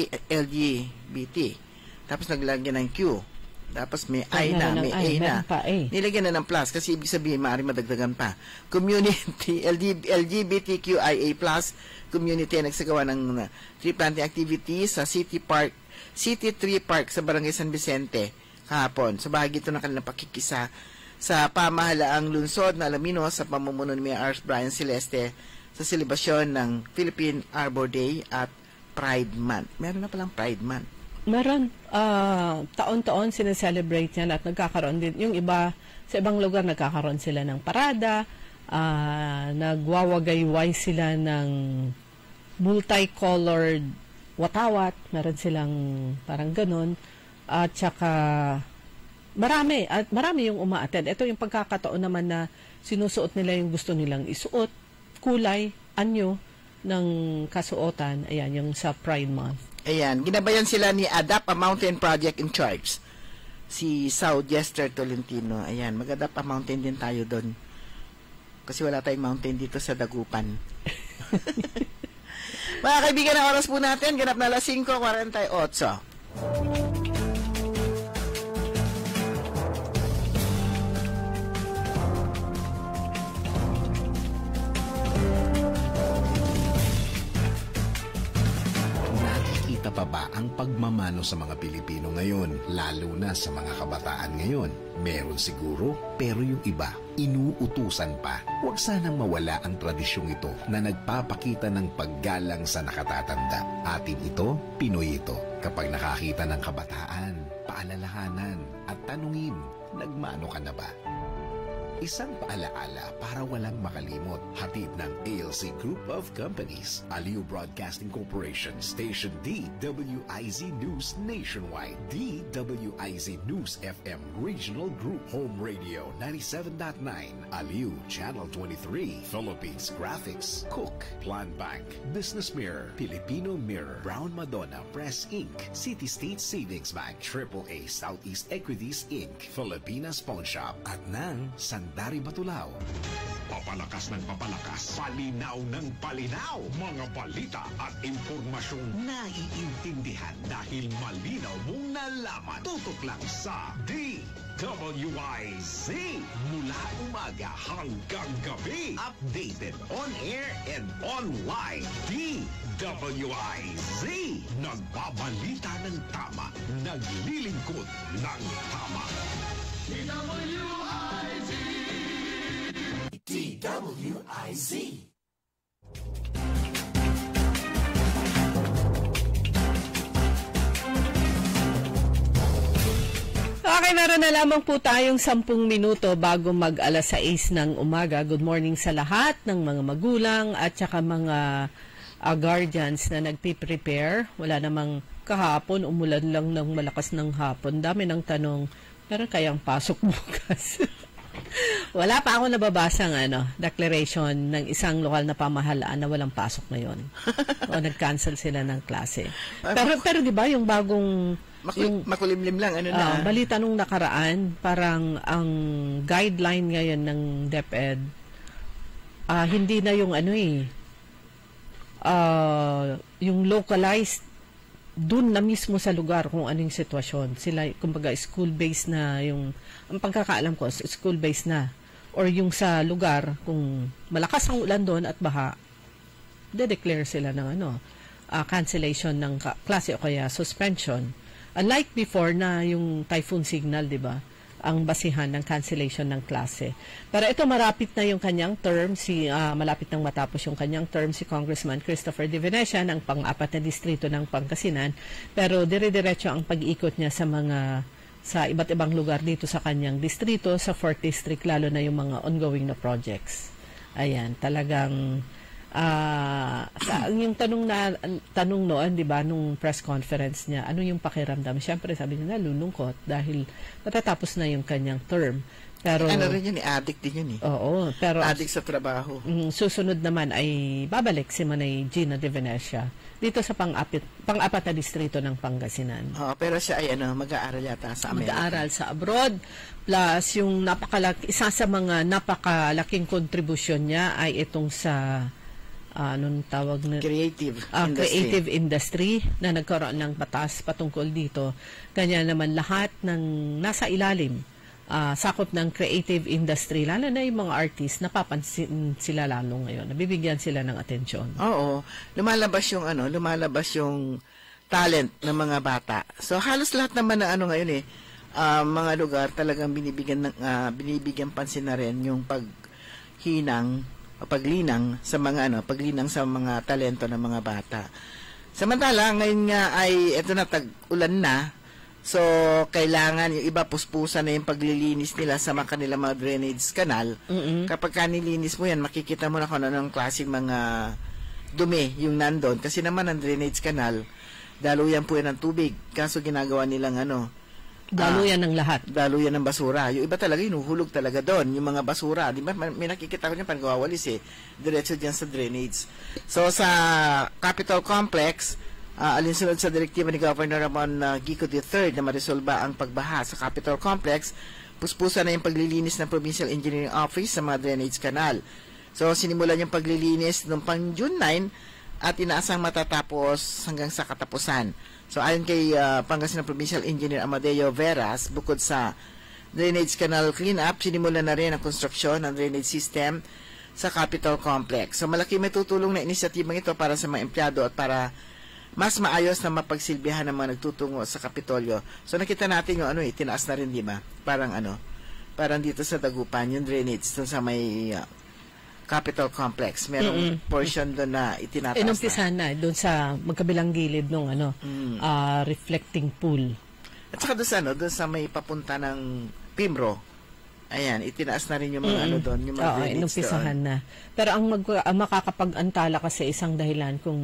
Tapos naglagyan ng Q. Tapos may I na, may A na. Nilagyan na ng plus kasi ibig sabihin maaaring madagdagan pa. Community, LGBTQIA plus community nagsagawa ng tree planting activities sa City Tree Park sa Barangay San Vicente kahapon. So bahagi ito ng kanilang pakikisa sa pamahalaang lungsod na Alaminos sa pamumuno ni Mayor Art Brian Celeste sa selebasyon ng Philippine Arbor Day at Pride Month. Meron na palang Pride Month. Meron. Taon-taon sineselebrate yan at nagkakaroon din. Yung iba, sa ibang lugar nagkakaroon sila ng parada, nagwawagayway sila ng multicolored watawat, meron silang parang ganun, at saka marami yung umaattend. Ito yung pagkakataon naman na sinusuot nila yung gusto nilang isuot, kulay, anyo ng kasuotan, ayan, yung sa Pride Month. Ayan, ginabayan sila ni Adapt a Mountain Project in Charge, si Sao Jester Tolentino. Ayan, mag-adapt a mountain din tayo doon. Kasi wala tayong mountain dito sa Dagupan. Mga kaibigan, ang oras po natin, ganap na alas 5:48. Nakikita pa ba ang pagmamano sa mga Pilipino ngayon, lalo na sa mga kabataan ngayon? Meron siguro, pero yung iba, inuutusan pa. Huwag sanang mawala ang tradisyong ito na nagpapakita ng paggalang sa nakatatanda. Atin ito, Pinoy ito. Kapag nakakita ng kabataan, paalalahanan at tanungin, nagmano ka na ba? Isang paalaala para walang makalimot. Hatid ng ALC Group of Companies, Aliw Broadcasting Corporation, Station DWIZ News Nationwide, DWIZ News FM Regional Group, Home Radio 97.9, Aliw Channel 23, Philippines Graphics, Cook, Plan Bank, Business Mirror, Filipino Mirror, Brown Madonna Press Inc., City State Savings Bank, AAA Southeast Equities Inc., Filipinas Pawn Shop, at ng Dari Batulao. Papalakas ng papalakas, palinaw ng palinaw, mga balita at impormasyong naiintindihan dahil malinaw mong nalaman. Tutok lang sa DWIZ. Mula umaga hanggang gabi, updated on air and online. DWIZ. Nagbabalita ng tama, naglilingkod ng tama. DWIZ. DWIZ. Okay, meron na lamang po tayong 10 minuto bago mag-alas 6 ng umaga. Good morning sa lahat ng mga magulang at saka mga guardians na nagpiprepare. Wala namang kahapon, umulan lang ng malakas ng hapon. Dami ng tanong, pero kayang pasok bukas. Wala pa ako nababasang declaration ng isang lokal na pamahalaan na walang pasok ngayon. O nag-cancel sila ng klase. Pero di ba yung bagong makulimlim lang balita nung nakaraan, parang ang guideline ngayon ng DepEd hindi na yung yung localized dun na mismo sa lugar kung anong sitwasyon. Sila, kumbaga, school-based na yung, ang pagkakaalam ko, school-based na. Or yung sa lugar, kung malakas ang ulan doon at baha, de-declare sila ng cancellation ng klase o kaya suspension. Unlike before na yung typhoon signal, di ba? Ang basihan ng cancellation ng klase. Pero ito, marapit na yung kanyang term, malapit nang matapos yung kanyang term si Congressman Christopher De Venecia ng pang-apat na distrito ng Pangasinan. Pero dire-diretso ang pag-ikot niya sa iba't ibang lugar dito sa kanyang distrito, sa 4th District, lalo na yung mga ongoing na projects. Ayan, talagang yung tanong noon, 'di ba, nung press conference niya, ano yung pakiramdam? Siyempre sabi niya nalulungkot dahil matatapos na yung kanyang term. Pero ano rin yun, addict din yun eh. Oo, pero addict sa trabaho. Susunod naman ay babalik si Manay Gina de Venecia dito sa pang-apat na distrito ng Pangasinan. Pero siya ay mag-aaral yata sa Amerika. Mag-aaral sa abroad. Plus, yung isa sa mga napakalaking kontribusyon niya ay itong sa anong tawag na creative industry na nagkaroon ng batas patungkol dito. Kanya naman lahat ng nasa ilalim sakop ng creative industry, lalo na yung mga artist, napapansin sila lalo ngayon. Nabibigyan sila ng atensyon. Oo. Lumalabas yung talent ng mga bata. So halos lahat naman na ngayon mga lugar talagang binibigyan pansin na rin yung paglinang sa mga talento ng mga bata. Samantala ngayon nga ay eto na tag-ulan na. So kailangan yung iba puspusan na yung paglilinis nila sa kanilang mga drainage canal. Kapag nilinis mo yan, makikita mo na kung anong klaseng mga dumi yung nandun. Kasi naman ang drainage canal, daluyan po yan ng tubig. Kaso ginagawa nilang daluyan ng lahat. Daluyan ng basura. Yung iba talaga, hinuhulog talaga doon. Yung mga basura. Di ba? May nakikita ko niya pag gawawalis diretso dyan sa drainage. So, sa Capitol Complex, alinsunod sa direktiba ni Governor Ramon Gico III na maresolba ang pagbaha sa Capitol Complex, puspusan na yung paglilinis ng Provincial Engineering Office sa mga drainage canal. So, sinimulan yung paglilinis noong pang June 9 at inaasang matatapos hanggang sa katapusan. So, ayon kay Pangasinan Provincial Engineer Amadeo Veras, bukod sa drainage canal cleanup, sinimulan na rin ang konstruksyon ng drainage system sa Capitol Complex. So, malaki may tutulong na inisyatibang ito para sa mga empleyado at para mas maayos na mapagsilbihan ng mga nagtutungo sa Kapitolyo. So, nakita natin yung tinaas na rin, di ba? Parang dito sa Dagupan, yung drainage sa may Capitol Complex. Merong portion doon na itinataas Inumpisahan na. Doon sa magkabilang gilid ng reflecting pool. At saka doon sa may papunta ng Pimro, ayan, itinaas na rin yung mga doon, yung mga drainage inumpisahan na. Pero ang makakapag-antala kasi isang dahilan kung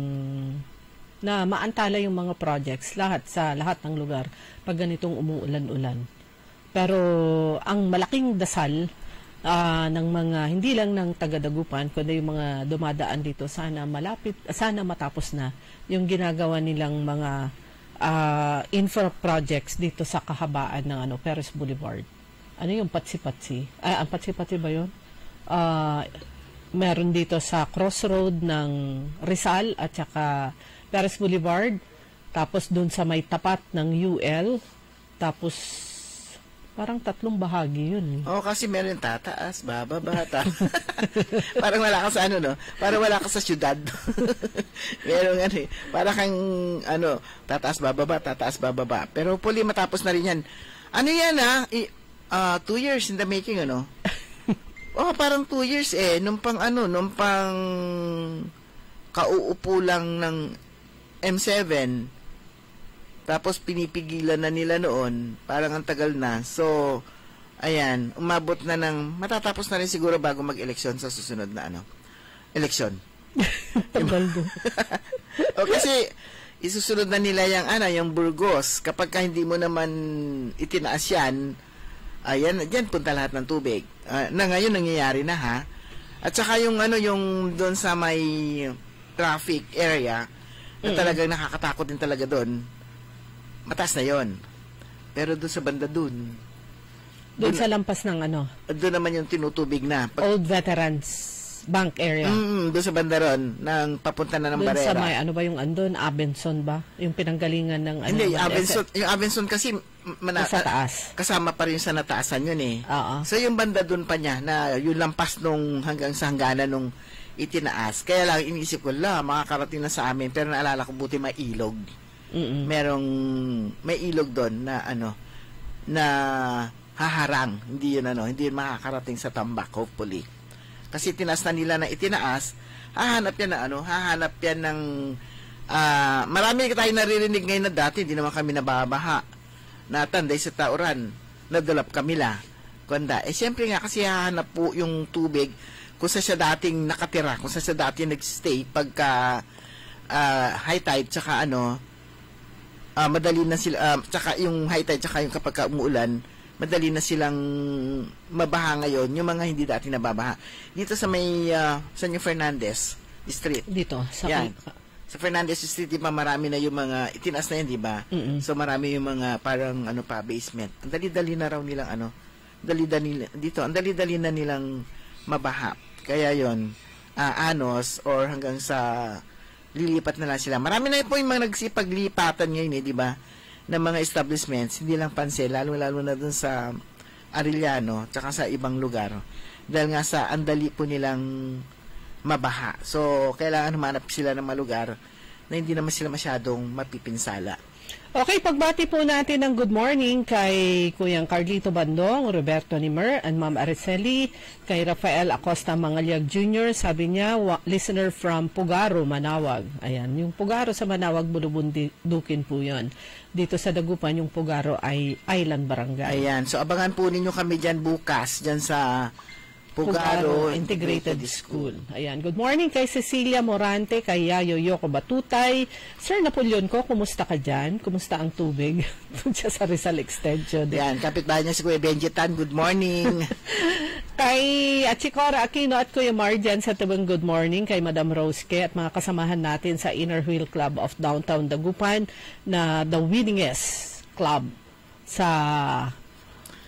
na maantala yung mga projects sa lahat ng lugar pag ganitong umuulan-ulan. Pero ang malaking dasal ng mga hindi lang ng taga-Dagupan kundi yung mga dumadaan dito, sana matapos na yung ginagawa nilang mga infra projects dito sa kahabaan ng Perez Boulevard. Ano yung Patsi-Patsi? Ang Patsi-Patsi ba yun? Meron dito sa crossroad ng Rizal at saka Perez Boulevard, tapos doon sa may tapat ng UL, tapos parang 3 bahagi yun. Kasi meron tataas, bababa, parang wala ka sa parang wala ka sa syudad. Meron parang kang tataas, bababa. Pero puli matapos na rin yan. Ano yan 2 years in the making, parang 2 years nung pang kauupo lang ng M7, tapos pinipigilan na nila noon, parang ang tagal na. So, ayan, umabot na matatapos na rin siguro bago mag-eleksyon sa susunod na eleksyon. Tagal do. Kasi, isusunod na nila yung Burgos. Kapag hindi mo naman itinaas yan, ayan, dyan punta lahat ng tubig. Na ngayon, nangyayari na At saka yung doon sa may traffic area, na talagang nakakatakot din talaga doon, mataas na yon. Pero doon sa banda doon sa lampas ng doon naman yung tinutubig na. Old Veterans Bank area. Doon sa banda ron, nang papunta na ng doon Barrera. Doon sa may, ba yung andun? Abenson ba? Yung pinanggalingan ng Hindi, yung Abenson kasi sa taas. Kasama pa rin sa nataasan yun Oo. So yung banda doon pa niya, na yung lampas hanggang sa hangganan nung itinaas. Kaya lang iniisip ko, makakarating na sa amin, pero naalala ko buti may ilog. May ilog doon na na haharang. Hindi yun hindi yun makakarating sa Tambak, hopefully. Kasi tinaas na nila na itinaas, hahanap yan ng marami tayong naririnig ngayon na dati, hindi naman kami nababaha. Natanday sa Tauran, nadulap kami la. Kuanda, siyempre nga kasi hahanap po yung tubig kung saan siya dating nakatira, kung saan siya dating nagstay pagka high tide, tsaka madali na sila, tsaka yung high tide, tsaka yung kapag umuulan, madali na silang mabaha ngayon, yung mga hindi dati nababaha. Dito sa may, sa New Fernandez Street. Dito, sa yan. Sa Fernandez Street, di ba, marami na yung mga, itinaas na yan, di ba? So, marami yung mga, parang, basement. Ang dali-dali na raw nilang, ang dali-dali na nilang mabaha. Kaya yon anos, or hanggang sa, lilipat na lang sila. Marami na po yung mga nagsipaglipatan ngayon, di ba? Ng mga establishments, hindi lang Panse, lalo-lalo na dun sa Arellano, tsaka sa ibang lugar. Dahil nga sa andali po nilang mabaha. So, kailangan humanap sila ng mga lugar na hindi naman sila masyadong mapipinsala. Okay, pagbati po natin ng good morning kay Kuyang Carlito Bandong, Roberto Nimer, and Ma'am Araceli, kay Rafael Acosta Mangalyag Jr. Sabi niya, listener from Pugaro, Manawag. Ayan, yung Pugaro sa Manawag, Bulubundukin po yun. Dito sa Dagupan, yung Pugaro ay Island Barangay. Ayan, so abangan po ninyo kami dyan bukas, dyan sa Pugaro Integrated School. Ayan. Good morning kay Cecilia Morante, kay Yayo Yoko Batutay. Sir Napoleon ko, kumusta ka dyan? Kumusta ang tubig? Diyan sa Rizal Extension. Ayan, kapitbahay niya si Kuya Benjitan. Good morning. Kay Achikora Aquino at Kuya Marjan sa tabang good morning. Kay Madam Roske at mga kasamahan natin sa Inner Wheel Club of Downtown Dagupan na the winningest club sa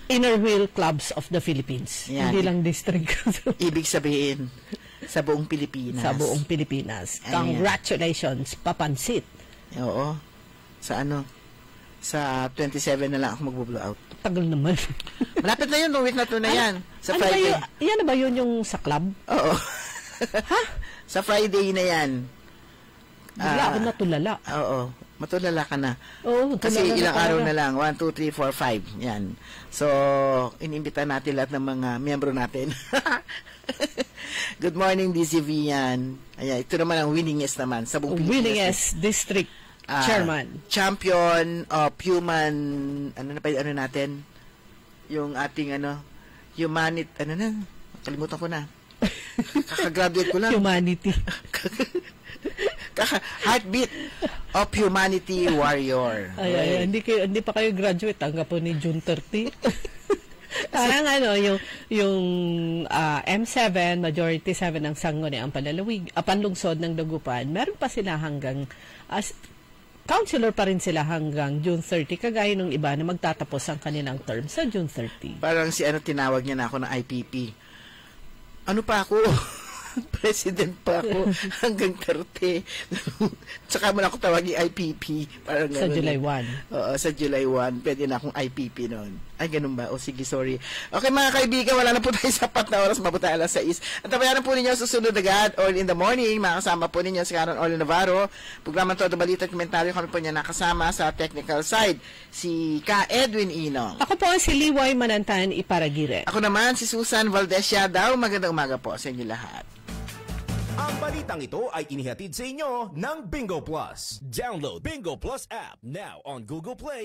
Inner Wheel Clubs of the Philippines. Yan. Hindi lang district. Ibig sabihin, sa buong Pilipinas. Sa buong Pilipinas. Congratulations, Papansit. Oo. Sa sa 27 na lang ako mag-blow out. Tagal naman. Malapit na yun, week na to na yan. Sa Friday. Yan na ba yun yung sa club? Oo. Ha? Sa Friday na yan. Bigla ako natulala. Oo. Matulala ka na. Oo, kasi ilang araw na lang. 1, 2, 3, 4, 5. Yan. So, inimbita natin lahat ng mga miyembro natin. Good morning, DCV yan. Ayan, ito naman ang winningest naman sa buong Pilipinas. Winningest district chairman. Champion of human, natin? Yung ating, humanity, kalimutan ko na. Kakagraduate ko lang. Humanity. Heartbeat of Humanity Warrior. Ay, hindi pa kayo graduate, tanggap po ni June 30. Parang yung M7, Majority 7 ng Sangguniang ang panlungsod ng Dagupan, meron pa sila hanggang, councilor pa rin sila hanggang June 30, kagaya ng iba na magtatapos ang kanilang term sa June 30. Parang tinawag niya na ako ng IPP. Ano pa ako? President pa ako hanggang 30. Tsaka mo na ako tawagin IPP. Parang sa July 1. Oo, sa July 1. Pwede na akong IPP noon. Ay, ganun ba? O sige, sorry. Okay, mga kaibigan, wala na po tayo sapat na oras. Mabuti alas 6. At tabayanan po ninyo susunod agad, All in the Morning. Makasama po ninyo si Karen Orly Navarro. Programa Todo Balita at Komentaryo. Kami po niya nakasama sa technical side. Si Ka Edwin Inong. Ako po si Liway Manantan Iparagire. Ako naman si Susan Valdez Yadaw. Magandang umaga po sa inyo lahat. Ang balitang ito ay inihatid sa inyo ng Bingo Plus. Download Bingo Plus app now on Google Play